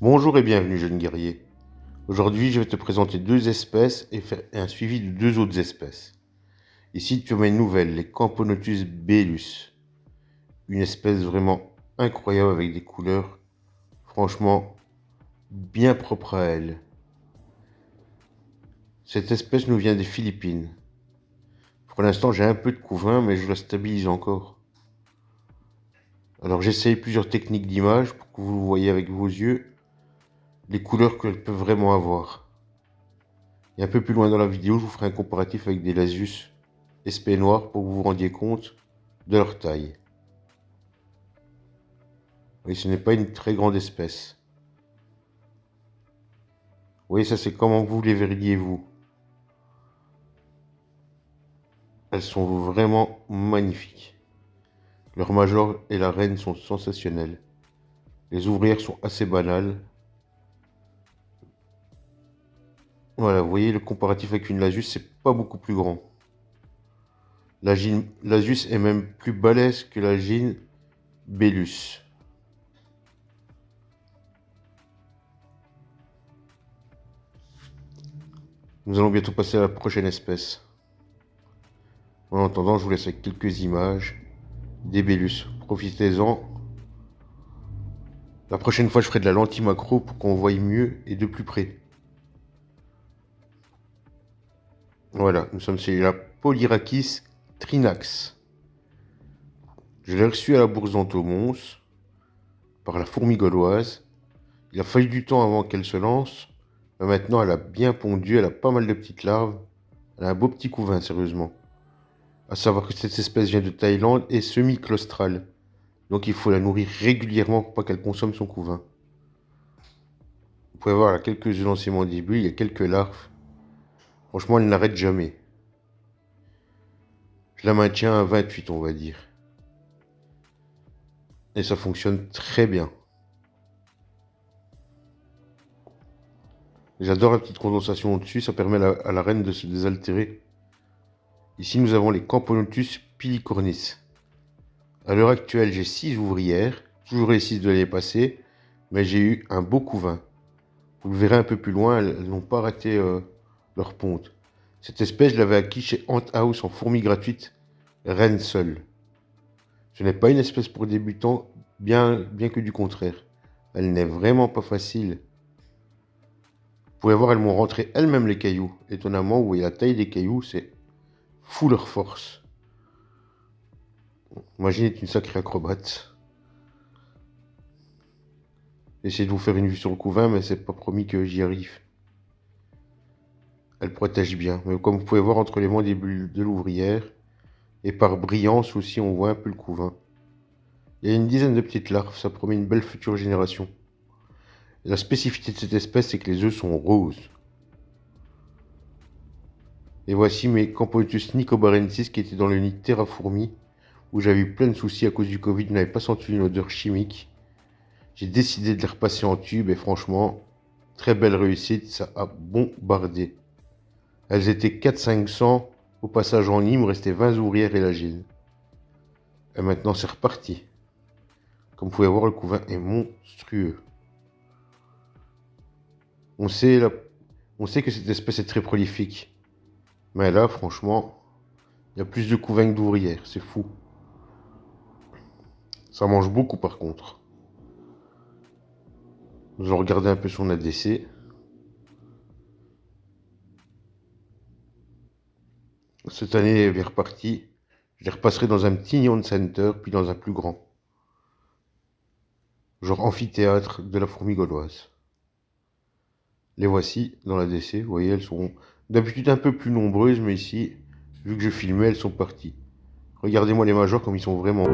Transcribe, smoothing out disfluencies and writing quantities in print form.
Bonjour et bienvenue jeune guerrier. Aujourd'hui je vais te présenter deux espèces et faire un suivi de deux autres espèces. Ici tu as une nouvelle, les Camponotus belus. Une espèce vraiment incroyable avec des couleurs franchement bien propres à elle. Cette espèce nous vient des Philippines. Pour l'instant j'ai un peu de couvain mais je la stabilise encore. Alors j'essaye plusieurs techniques d'image pour que vous voyez avec vos yeux les couleurs qu'elles peuvent vraiment avoir. Et un peu plus loin dans la vidéo, je vous ferai un comparatif avec des Lasius SP noirs pour que vous vous rendiez compte de leur taille. Et ce n'est pas une très grande espèce. Vous voyez, ça c'est comment vous les verriez vous. Elles sont vraiment magnifiques. Leur major et la reine sont sensationnels. Les ouvrières sont assez banales. Voilà, vous voyez le comparatif avec une Lasius, c'est pas beaucoup plus grand. Lasius est même plus balèze que la Gine belus. Nous allons bientôt passer à la prochaine espèce. En attendant, je vous laisse avec quelques images des belus. Profitez-en. La prochaine fois, je ferai de la lentille macro pour qu'on voie mieux et de plus près. Voilà, nous sommes chez la Polyrhachis trinax. Je l'ai reçue à la bourse d'Entomons par la fourmi gauloise. Il a fallu du temps avant qu'elle se lance. Mais maintenant, elle a bien pondu, elle a pas mal de petites larves. Elle a un beau petit couvain, sérieusement. À savoir que cette espèce vient de Thaïlande et semi-claustrale. Donc il faut la nourrir régulièrement pour pas qu'elle consomme son couvain. Vous pouvez voir là, quelques œufs dans ses mandibules, il y a quelques larves. Franchement, elle n'arrête jamais. Je la maintiens à 28, on va dire. Et ça fonctionne très bien. J'adore la petite condensation au-dessus, ça permet à la reine de se désaltérer. Ici, nous avons les Camponotus pilicornis. À l'heure actuelle, j'ai 6 ouvrières, toujours les 6 de l'année passée, mais j'ai eu un beau couvain. Vous le verrez un peu plus loin, elles n'ont pas raté leur ponte. Cette espèce, je l'avais acquis chez Ant House en fourmi gratuite, reine seule. Ce n'est pas une espèce pour débutants, bien que du contraire. Elle n'est vraiment pas facile. Vous pouvez voir, elles m'ont rentré elles-mêmes les cailloux. Étonnamment, vous voyez la taille des cailloux, c'est fou leur force. Imagine être une sacrée acrobate. J'essaie de vous faire une vue sur le couvain, mais c'est pas promis que j'y arrive. Elle protège bien, mais comme vous pouvez voir entre les mandibules de l'ouvrière, et par brillance aussi, on voit un peu le couvain. Il y a une dizaine de petites larves, ça promet une belle future génération. Et la spécificité de cette espèce, c'est que les œufs sont roses. Et voici mes Camponotus nicobarensis qui étaient dans le nid de Terrafourmi, où j'avais eu plein de soucis à cause du Covid, je n'avais pas senti une odeur chimique. J'ai décidé de les repasser en tube et franchement, très belle réussite, ça a bombardé. Elles étaient 400-500, au passage en nid, il me restait 20 ouvrières et la gile. Et maintenant c'est reparti. Comme vous pouvez voir, le couvain est monstrueux. On sait que cette espèce est très prolifique. Mais là, franchement, il y a plus de couvains que d'ouvrières, c'est fou. Ça mange beaucoup par contre. Nous allons regarder un peu son ADC. Cette année, elle est repartie. Je les repasserai dans un petit neon center, puis dans un plus grand. Genre amphithéâtre de la fourmi gauloise. Les voici dans l'ADC. Vous voyez, elles sont d'habitude un peu plus nombreuses, mais ici, vu que je filmais, elles sont parties. Regardez-moi les majors comme ils sont vraiment...